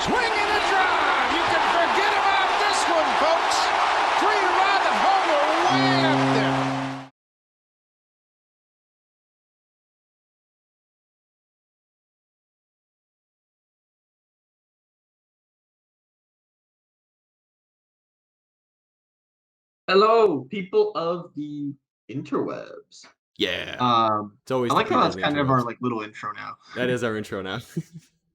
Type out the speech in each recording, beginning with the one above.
Swing and a drive. You can forget about this one, folks. 3-run homer way up there. Hello, people of the interwebs. Yeah. It's I always the like how people that's of the kind of our interwebs. little intro now. That is our intro now.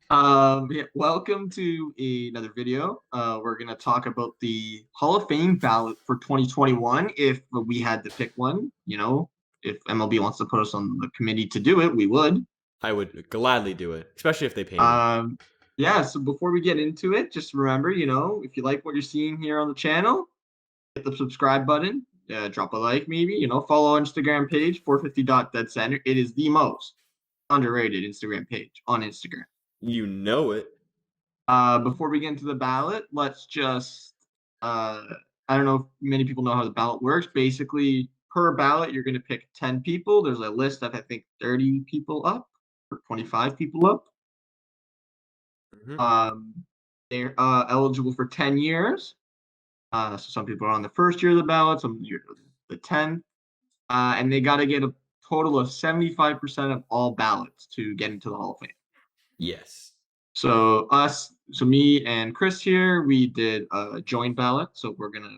Yeah, welcome to another video. We're gonna talk about the Hall of Fame ballot for 2021. If we had to pick one, if MLB wants to put us on the committee to do it, we would. I would gladly do it, especially if they pay me. Yeah. So before we get into it, just remember, if you like what you're seeing here on the channel, hit the subscribe button. Drop a like, maybe. Follow our Instagram page 450.deadcenter. It is the most underrated Instagram page on Instagram. You know it. Before we get into the ballot, let's just I don't know if many people know how the ballot works. Basically, per ballot, you're going to pick 10 people. There's a list of, I think, 30 people up or 25 people up. They're eligible for 10 years. So some people are on the first year of the ballot, some the 10th. And they got to get a total of 75% of all ballots to get into the Hall of Fame. Yes. So me and Chris here, we did a joint ballot. So we're going to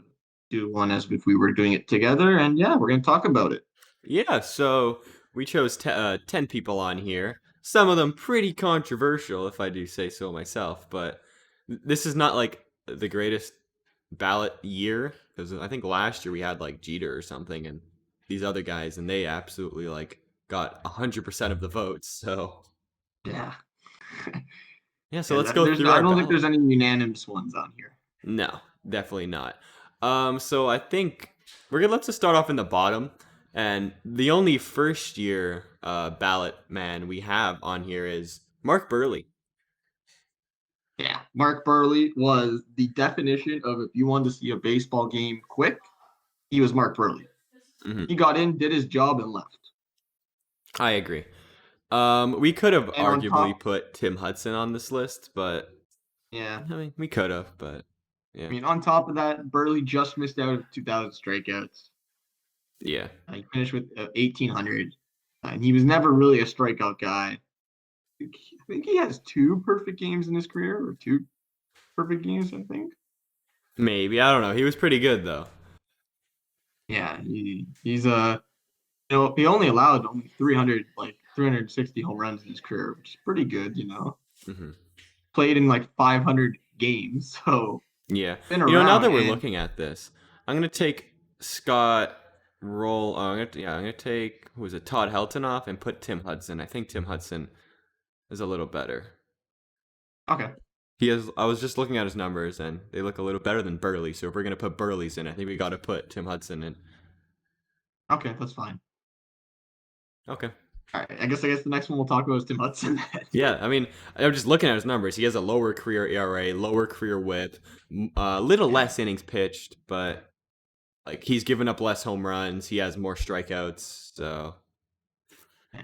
do one as if we were doing it together. And yeah, we're going to talk about it. Yeah, so we chose 10 people on here. Some of them pretty controversial, if I do say so myself. But this is not like the greatest ballot year. Because I think last year we had like Jeter or something. And these other guys, and they absolutely like got 100% of the votes. So Yeah. yeah, so let's go through I our don't think ballot. there's any unanimous ones on here. No, definitely not. So I think let's just start off in the bottom. And the only first year ballot man we have on here is Mark Burley. Yeah, Mark Burley was the definition of if you wanted to see a baseball game quick, he was Mark Burley. Mm-hmm. He got in, did his job, and left. I agree. We could have And on arguably top, put Tim Hudson on this list, but yeah, I mean we could have, but yeah. I mean, on top of that, Burley just missed out of 2,000 strikeouts. Yeah. He finished with 1,800, and he was never really a strikeout guy. I think he has 2 perfect games in his career, or 2 perfect games, I think. Maybe, I don't know. He was pretty good though. Yeah, he's he only allowed only 360 home runs in his career, which is pretty good, Mm-hmm. Played in like 500 games, so yeah. been around. Now that we're looking at this, I'm gonna take Scott Roll. I'm gonna take Todd Helton off and put Tim Hudson. I think Tim Hudson is a little better. Okay. I was just looking at his numbers, and they look a little better than Burley. So if we're gonna put Burley's in, I think we got to put Tim Hudson in. Okay, that's fine. Okay. All right. I guess the next one we'll talk about is Tim Hudson. Yeah, I mean, I'm just looking at his numbers. He has a lower career ERA, lower career WHIP, a little less innings pitched, but like he's given up less home runs. He has more strikeouts, so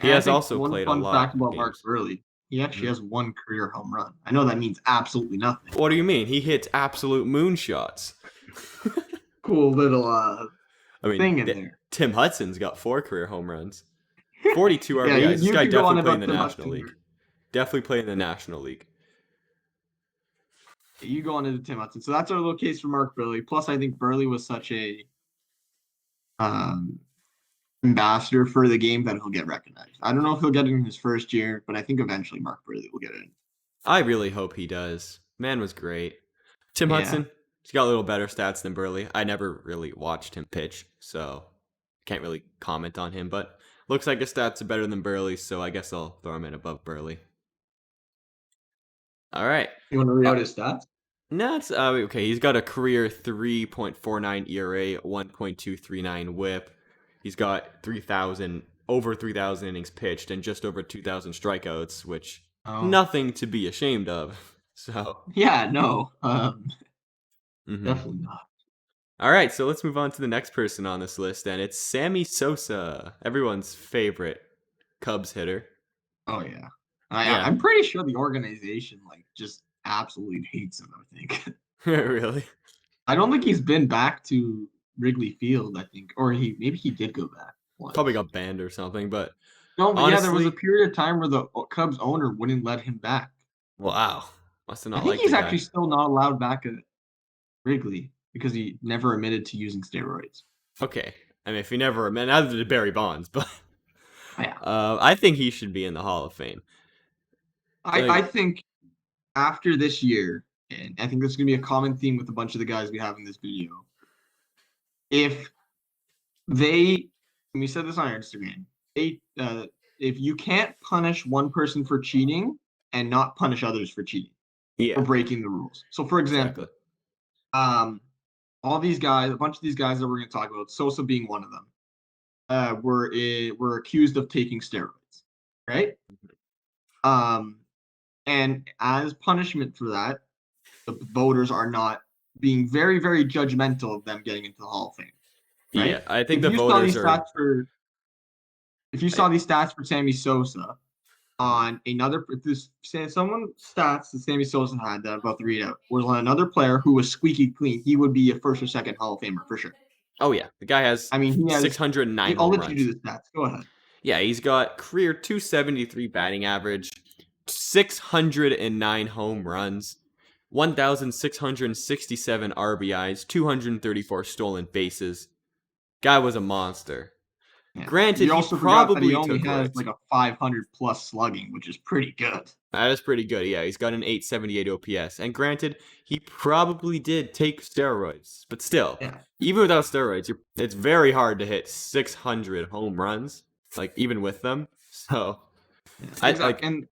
he has also played a lot. One fun fact about Mark Burley: he actually has 1 career home run. I know that means absolutely nothing. What do you mean? He hits absolute moonshots. Cool little thing in there. Tim Hudson's got 4 career home runs, 42 RBIs. Yeah, This guy definitely played in the Tim National Hudson League. here. Definitely played in the National League. You go on into Tim Hudson. So that's our little case for Mark Burley. Plus, I think Burley was such a ambassador for the game that he'll get recognized. I don't know if he'll get it in his first year, but I think eventually Mark Burley will get it in. I really hope he does. Man was great. Tim Hudson, he's got a little better stats than Burley. I never really watched him pitch, so can't really comment on him, but looks like his stats are better than Burley, so I guess I'll throw him in above Burley. All right. You want to read out his stats? No, it's okay. He's got a career 3.49 ERA, 1.239 WHIP. He's got over 3,000 innings pitched and just over 2,000 strikeouts, which nothing to be ashamed of. So yeah, no, definitely not. All right, so let's move on to the next person on this list, and it's Sammy Sosa, everyone's favorite Cubs hitter. Oh yeah, I'm pretty sure the organization just absolutely hates him, I think. Really? I don't think he's been back to Wrigley Field, I think. Or maybe he did go back Probably once. got banned or something, but No, but yeah, there was a honestly, period of time where the Cubs owner wouldn't let him back. wow. Must have I not think liked the he's actually guy. still not allowed back at Wrigley because he never admitted to using steroids. Okay. I mean, if he never, man, neither did Barry Bonds, but Yeah. I think he should be in the Hall of Fame. I Like, think after this year, and I think this is going to be a common theme with a bunch of the guys we have in this video, if they, and we said this on our Instagram, if you can't punish one person for cheating and not punish others for cheating yeah, or breaking the rules. So, for exactly. example, all these guys, a bunch of these guys that we're going to talk about, Sosa being one of them, were accused of taking steroids, right? And as punishment for that, the voters are not being very, very judgmental of them getting into the Hall of Fame, Yeah, right? I think If the you saw voters these are. stats for if you saw these stats for Sammy Sosa on another, if this someone stats that Sammy Sosa had that I'm about to read out was on another player who was squeaky clean, he would be a first or second Hall of Famer for sure. Oh yeah, the guy has I mean, he has. 609 I'll home let you runs. do the stats. Go ahead. Yeah, he's got career 273 batting average, 609 home runs, 1,667 RBIs, 234 stolen bases. Guy was a monster. Yeah. Granted, You he also forgot that he probably only took has roids. like a 500 plus slugging, which is pretty good. That is pretty good. Yeah, he's got an 878 OPS. And granted, he probably did take steroids. But still, Yeah. even without steroids, it's very hard to hit 600 home runs, like even with them. So, I Exactly. And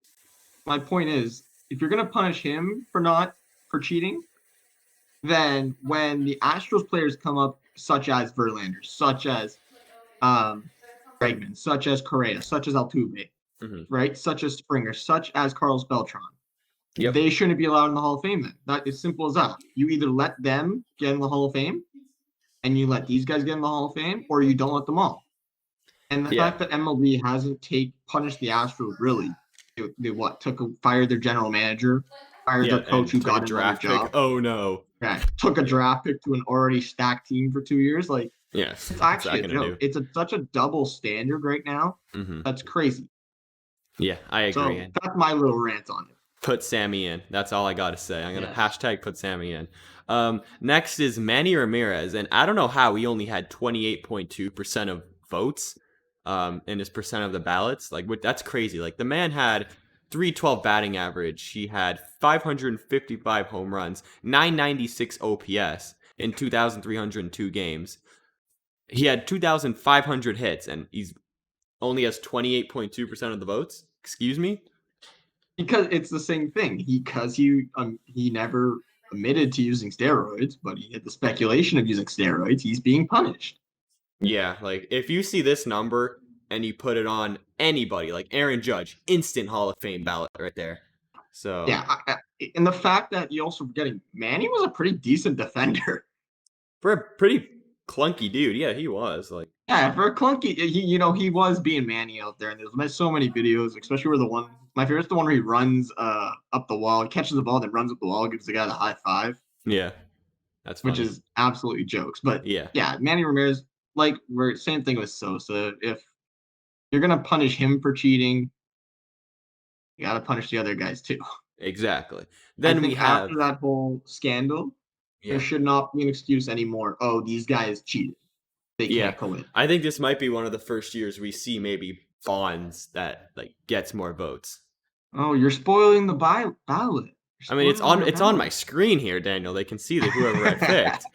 my point is, if you're gonna punish him for cheating, then when the Astros players come up, such as Verlander, such as um, Bregman, such as Correa, such as Altuve, mhm. right, such as Springer, such as Carlos Beltran, Yep. they shouldn't be allowed in the Hall of Fame. Then that is simple as that. You either let them get in the Hall of Fame, and you let these guys get in the Hall of Fame, or you don't let them all. And the Yeah. fact that MLB hasn't punished the Astros really, they what fired their general manager, fired Yeah, their coach and who took a got another draft pick. job, Oh no. yeah, took a draft pick to an already stacked team for 2 years. Like Yes. it's What's actually that a gonna joke. do? It's such a double standard right now. Hmm. That's crazy. Yeah, I agree. So And that's my little rant on it. put Sammy in. That's all I gotta say. I'm gonna Yes. hashtag put Sammy in. Next is Manny Ramirez, and I don't know how he only had 28.2% of votes, in his percent of the ballots. Like, that's crazy. Like, the man had 312 batting average. He had 555 home runs, 996 OPS in 2,302 games. He had 2,500 hits, and he's only has 28.2% of the votes. Excuse me. Because it's the same thing. He never admitted to using steroids, but he had the speculation of using steroids. He's being punished. Yeah, like if you see this number and you put it on anybody, like Aaron Judge, instant Hall of Fame ballot right there. So Yeah, and the fact that you also forgetting Manny was a pretty decent defender. for a pretty clunky dude, yeah, he was like, Yeah, for a clunky, he was being Manny out there, and there's so many videos, especially where my favorite's the one where he runs up the wall, he catches the ball, then runs up the wall, gives the guy the high five, yeah, that's which funny. is absolutely jokes. But Yeah, yeah, Manny Ramirez, like we're same thing with Sosa. If you're gonna punish him for cheating, you gotta punish the other guys too. exactly. I Then we think after have that whole scandal, there yeah, should not be an excuse anymore. Oh, these guys cheated. They yeah. can't go in. I think this might be one of the first years we see maybe Bonds that like gets more votes. Oh, you're spoiling the ballot. You're I mean, spoiling your it's on my ballot. screen here, Daniel. They can see that whoever I picked.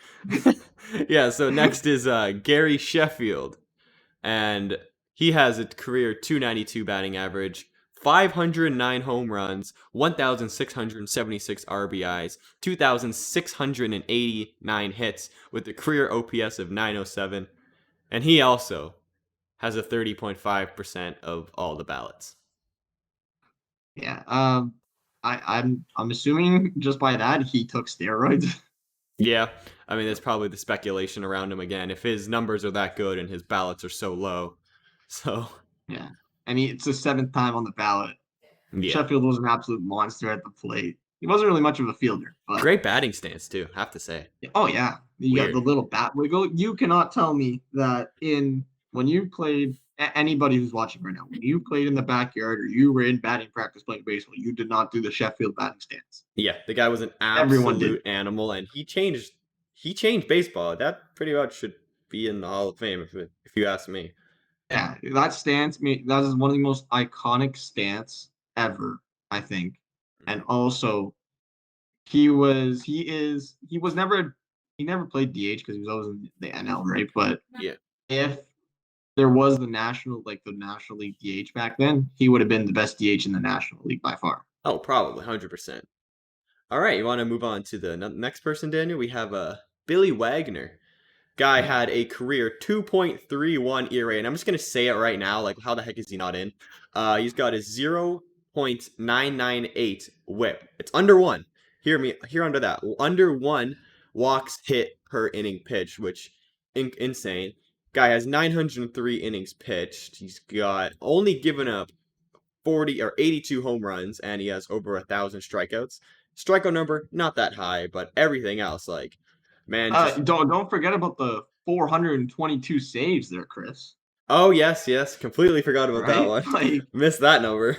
Yeah. So next is Gary Sheffield, and he has a career 292 batting average, 509 home runs, 1,676 RBIs, 2,689 hits with a career OPS of 907, and he also has a 30.5% of all the ballots. Yeah. I'm assuming just by that he took steroids. Yeah, I mean, there's probably the speculation around him again if his numbers are that good and his ballots are so low. So, Yeah. I mean, it's the seventh time on the ballot. yeah. Sheffield was an absolute monster at the plate. He wasn't really much of a fielder, but Great batting stance too, have to say. oh yeah, you got Weird. the little bat wiggle. You cannot tell me that when you played anybody who's watching right now, when you played in the backyard or you were in batting practice playing baseball, you did not do the Sheffield batting stance. Yeah, the guy was an Everyone did. absolute animal, and he changed baseball. That pretty much should be in the Hall of Fame if you ask me. Yeah, that stance, that is one of the most iconic stance ever, I think. And also, he never played DH because he was always in the NL, right? But Yeah. if there was the National League DH back then, he would have been the best DH in the National League by far. Oh, probably 100%. All right, you want to move on to the next person, Daniel? We have Billy Wagner. Guy had a career 2.31 ERA, and I'm just gonna say it right now. Like, how the heck is he not in? He's got a 0.998 WHIP. It's under one. Hear under that. Under one walks hit per inning pitched, which insane. Guy has 903 innings pitched. He's got only given up 40 or 82 home runs, and he has over 1,000 strikeouts. Strikeout number not that high, but everything else, like, man, don't forget about the 422 saves there, Chris. Oh yes, completely forgot about that one. Like, missed that number.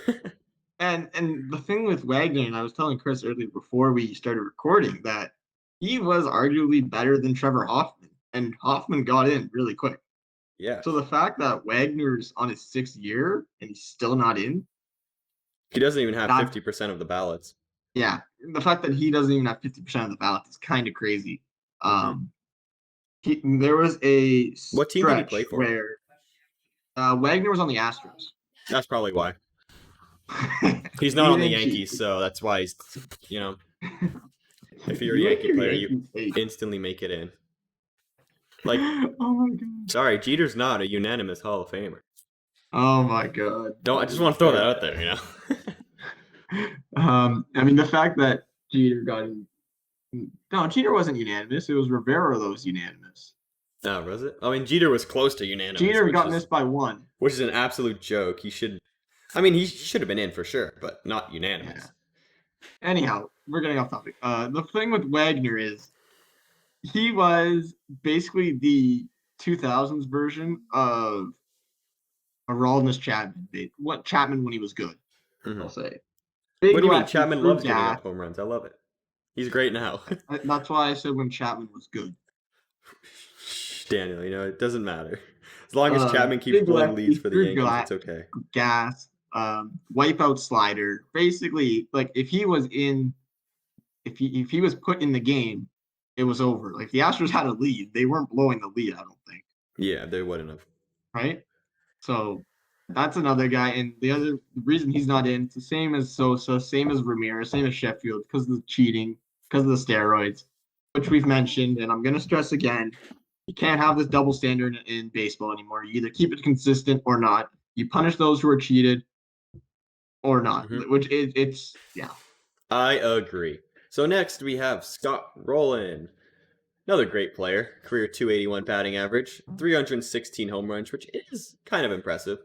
and the thing with Wagner, and I was telling Chris earlier before we started recording that he was arguably better than Trevor Hoffman, and Hoffman got in really quick. Yeah. So the fact that Wagner's on his 6th year and he's still not in, he doesn't even have 50% of the ballots. Yeah, the fact that he doesn't even have 50% of the ballots is kind of crazy. There was a what team did he play for? Where Wagner was on the Astros. That's probably why. He's not on the Yankees, so that's why he's, if you're a Yankee player, you instantly make it in. Like, oh my god. Sorry, Jeter's not a unanimous Hall of Famer. Oh my god. I just want to throw that out there, I mean, the fact that Jeter got in. No, Jeter wasn't unanimous. It was Rivera that was unanimous. Oh, was it? I mean, Jeter was close to unanimous. Jeter got missed by 1. Which is an absolute joke. He should have been in for sure, but not unanimous. Yeah. Anyhow, we're getting off topic. The thing with Wagner is he was basically the 2000s version of Aroldis Chapman. Chapman when he was good, I'll say. What do you mean? Chapman loves giving up home runs. I love it. He's great now. That's why I said when Chapman was good. Daniel, it doesn't matter. As long as Chapman keeps blowing leads for the Yankees, it's okay. Gas, wipeout slider. Basically, like if he was put in the game, it was over. Like the Astros had a lead, they weren't blowing the lead. I don't think. Yeah, they wouldn't have. Right. So that's another guy, and the reason he's not in, it's the same as Sosa, same as Ramirez, same as Sheffield, because of the cheating, because of the steroids, which we've mentioned, and I'm gonna stress again. You can't have this double standard in baseball anymore. You either keep it consistent or not. You punish those who are cheated or not, which it's. I agree. So next we have Scott Rowland, another great player. Career 281 batting average, 316 home runs, which is kind of impressive.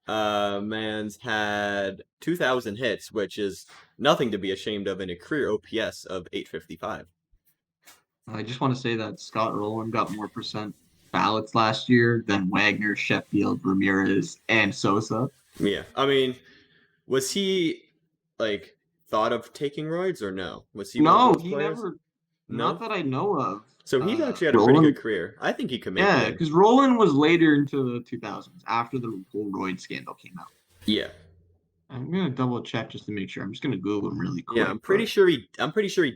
Man's had 2,000 hits, which is nothing to be ashamed of in a career OPS of 855. I just want to say that Scott Rowland got more percent ballots last year than Wagner, Sheffield, Ramirez, and Sosa. Yeah, I mean, was he thought of taking roids or no? Was he? No, he never. No? Not that I know of. So he's actually had a pretty good career. I think he could make it. Yeah, because Rowland was later into the 2000s after the whole roid scandal came out. Yeah. I'm gonna double check just to make sure. I'm just gonna Google him really quick. Yeah, I'm pretty sure he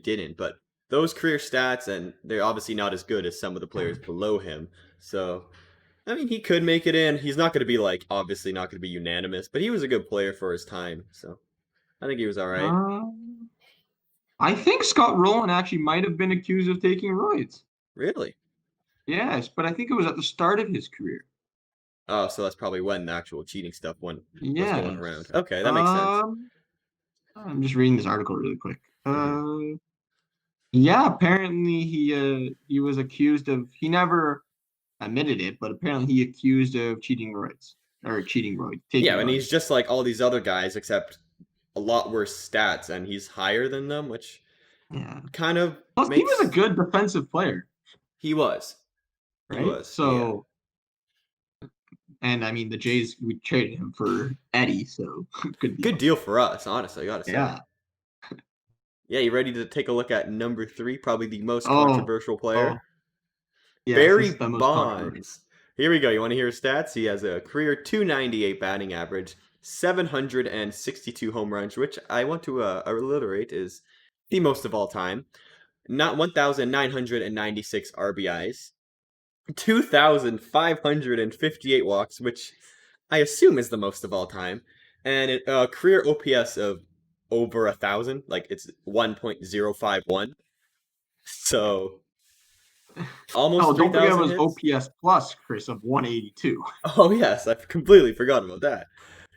didn't, but those career stats, and they're obviously not as good as some of the players below him. So, I mean, he could make it in. He's not going to be obviously not going to be unanimous, but he was a good player for his time. So, I think he was all right. I think Scott Rowland actually might have been accused of taking roids. Really? Yes, but I think it was at the start of his career. Oh, so that's probably when the actual cheating stuff was going around. Okay, that makes sense. I'm just reading this article really quick. Yeah, apparently he was accused of. He never admitted it, but apparently he accused of cheating roids. Yeah, and he's just like all these other guys, except a lot worse stats, and he's higher than them, which Yeah. kind of Plus, he was a makes good defensive player, he was. He right? was. Yeah. So, and I mean, the Jays, we traded him for Eddie, so good Good deal. deal for us, honestly, I gotta say. Yeah. Yeah, you ready to take a look at number 3, probably the most Oh, controversial player? oh, yes, this Barry is the most controversial. Bonds. Here we go. You want to hear his stats? He has a career 298 batting average, 762 home runs, which I want to alliterate is the most of all time. Not 1,996 RBIs, 2,558 walks, which I assume is the most of all time, and a career OPS of over 1,000. Like it's 1.051. So almost Oh, don't forget it 3,000 was hits. OPS plus, Chris, of 182. Oh yes, I completely forgot about that.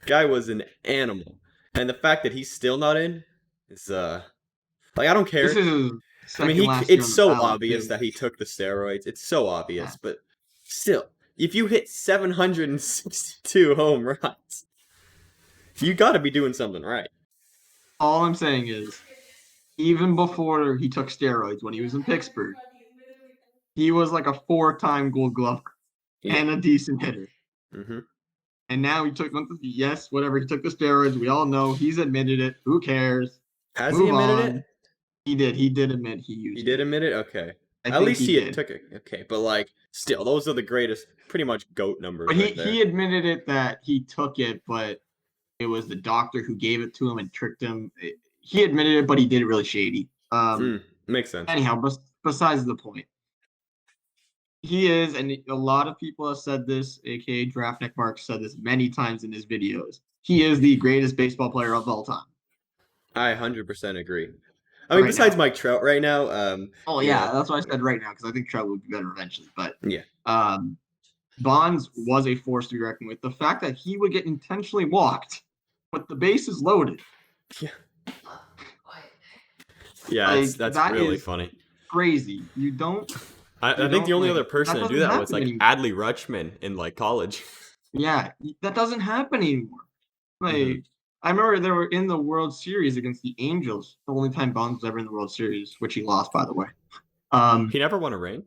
Guy was an animal, and the fact that he's still not in is like I don't This care. is I mean, second last year it's on the so ballot, obvious too. that he took the steroids. It's so Yeah. obvious, but still, if you hit 762 home runs, you got to be doing something right. All I'm saying is, even before he took steroids when he was in Pittsburgh, he was like a 4-time Gold Glover and a decent hitter. Mm-hmm. And now he took, yes, whatever, he took the steroids. We all know he's admitted it. Who cares? Has Move he admitted on. it? He did. He did admit he used He did it. admit it. Okay. I At think least he he did. took it. Okay, but like, still, those are the greatest, pretty much goat numbers But right there. he admitted it that he took it, but it was the doctor who gave it to him and tricked him. He admitted it, but he did it really shady. Makes sense. Anyhow, besides the point, he is, and a lot of people have said this, aka Draftnik Mark said this many times in his videos. He is the greatest baseball player of all time. I 100% agree. I mean, Right besides now. Mike Trout right now, Oh you yeah, know, that's why I said right now because I think Trout would be better eventually. But yeah, Bonds was a force to be reckoned with. The fact that he would get intentionally walked with the bases loaded. yeah, yeah, Like, that's that really is funny. crazy. You don't. I think the only other person to do that was happen like anymore. Adley Rutschman in like college. Yeah, that doesn't happen anymore. Like, Mhm. I remember they were in the World Series against the Angels. The only time Bonds was ever in the World Series, which he lost, by the way. He never won a ring.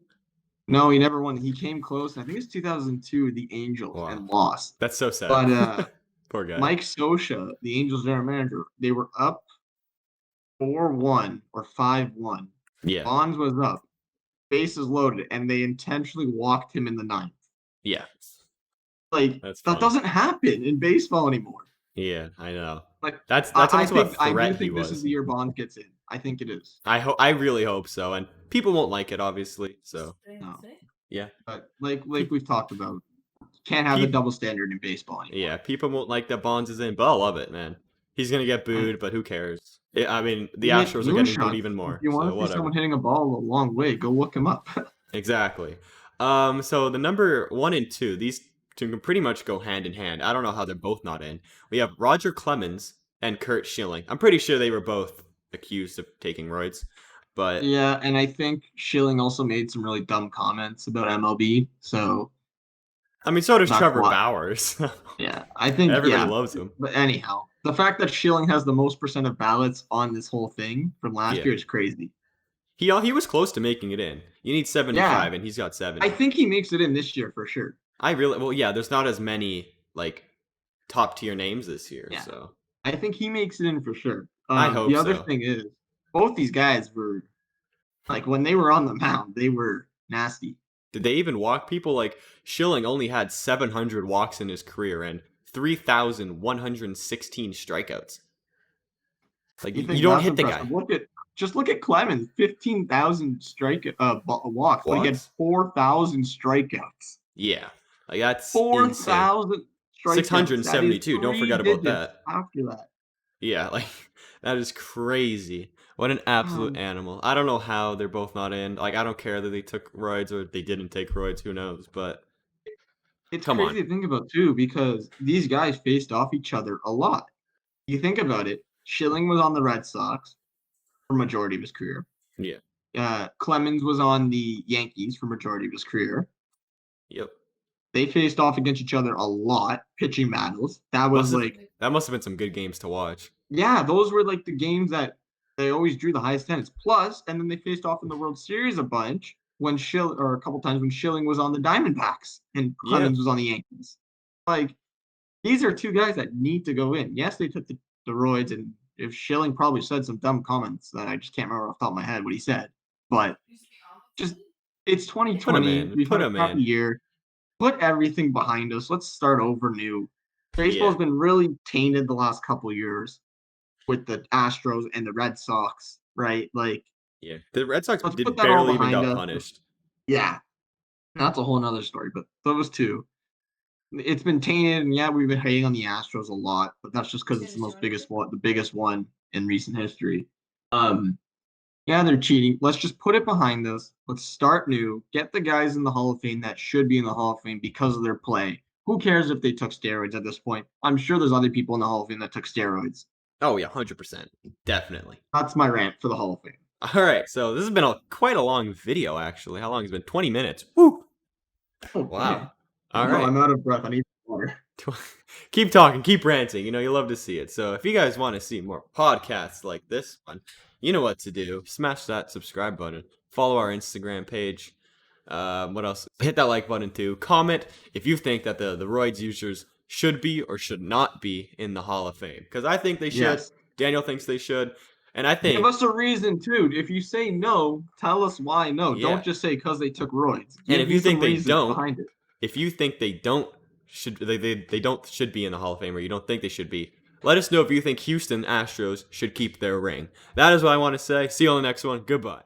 No, he never won. He came close. I think it's 2002, the Angels, Wow. and lost. That's so sad. But Poor guy. Mike Scioscia, the Angels general manager, they were up 4-1 or 5-1. Yeah, Bonds was up, bases loaded, and they intentionally walked him in the ninth. yeah, Like, that's that funny. doesn't happen in baseball anymore. Yeah, I know. Like, That's I almost what think I threat do think he this is was. the year Bonds gets in. I think it is. I really hope so, and people won't like it, obviously. So No. yeah, But like we've talked about, can't have a double standard in baseball anymore. yeah, people won't like that Bonds is in, but I'll love it, man. He's gonna get booed, but who cares? I mean, the Astros are getting booed even more. If you want So to see whatever. someone hitting a ball a long way, go look him up. Exactly. So the number 1 and 2, these two can pretty much go hand in hand. I don't know how they're both not in. We have Roger Clemens and Kurt Schilling. I'm pretty sure they were both accused of taking roids, but Yeah, and I think Schilling also made some really dumb comments about MLB. So I mean, so does that's Trevor why. Bowers. Yeah, I think Everybody loves him. But anyhow, the fact that Schilling has the most percent of ballots on this whole thing from last Yeah. year is crazy. He was close to making it in. You need 75, and he's got 70. I think he makes it in this year for sure. Well, yeah. There's not as many like top tier names this year, Yeah. so I think he makes it in for sure. I hope the other so. thing is, both these guys were like when they were on the mound, they were nasty. Did they even walk people? Like Schilling only had 700 walks in his career and 3,116 strikeouts. Like you don't hit the guy. Look at Clemens, 15,000 walks, but he had 4,000 strikeouts. Yeah, like that's 4,000 strikeouts. 672. Don't forget about that. After that. Yeah, like that is crazy. What an absolute animal. I don't know how they're both not in. Like I don't care that they took roids or they didn't take roids. Who knows? But it's come crazy on. to think about too because these guys faced off each other a lot. You think about it. Schilling was on the Red Sox for majority of his career. Yeah. Clemens was on the Yankees for majority of his career. Yep. They faced off against each other a lot, pitching battles. That was That must have been some good games to watch. yeah, those were like the games that they always drew the highest attendance. Plus, and then they faced off in the World Series a bunch when or a couple times when Schilling was on the Diamondbacks and Yeah. Clemens was on the Yankees. Like, these are two guys that need to go in. Yes, they took the roids, and if Schilling probably said some dumb comments that I just can't remember off the top of my head what he said, but just it's Put him 2020. in. We've Put had a him crappy in. year. Put everything behind us. Let's start over new. Baseball's Yeah. been really tainted the last couple years with the Astros and the Red Sox, right? Like, Yeah. The Red Sox let's put did that all barely even behind got us. punished. Yeah, that's a whole nother story. But those two, it's been tainted, and yeah, we've been hating on the Astros a lot, but that's just because it's the biggest one in recent history. Yeah, they're cheating. Let's just put it behind us. Let's start new. Get the guys in the Hall of Fame that should be in the Hall of Fame because of their play. Who cares if they took steroids at this point? I'm sure there's other people in the Hall of Fame that took steroids. Oh yeah, 100%. Definitely. That's my rant for the Hall of Fame. All right, so this has been quite a long video, actually. How long has it been? 20 minutes. Woo! Okay. Wow. All No, right. I'm out of breath. I need water. Keep talking, keep ranting. You know, you love to see it. So if you guys want to see more podcasts like this one, you know what to do. Smash that subscribe button. Follow our Instagram page. What else? Hit that like button too. Comment if you think that the roids users should be or should not be in the Hall of Fame. Because I think they should. Yes. Daniel thinks they should. And I think... Give us a reason too. If you say no, tell us why no. Yeah. Don't just say because they took roids. And if you think they don't, behind it. if you think they don't should be in the Hall of Fame, or you don't think they should be, let us know if you think Houston Astros should keep their ring. That is what I want to say. See you on the next one. Goodbye.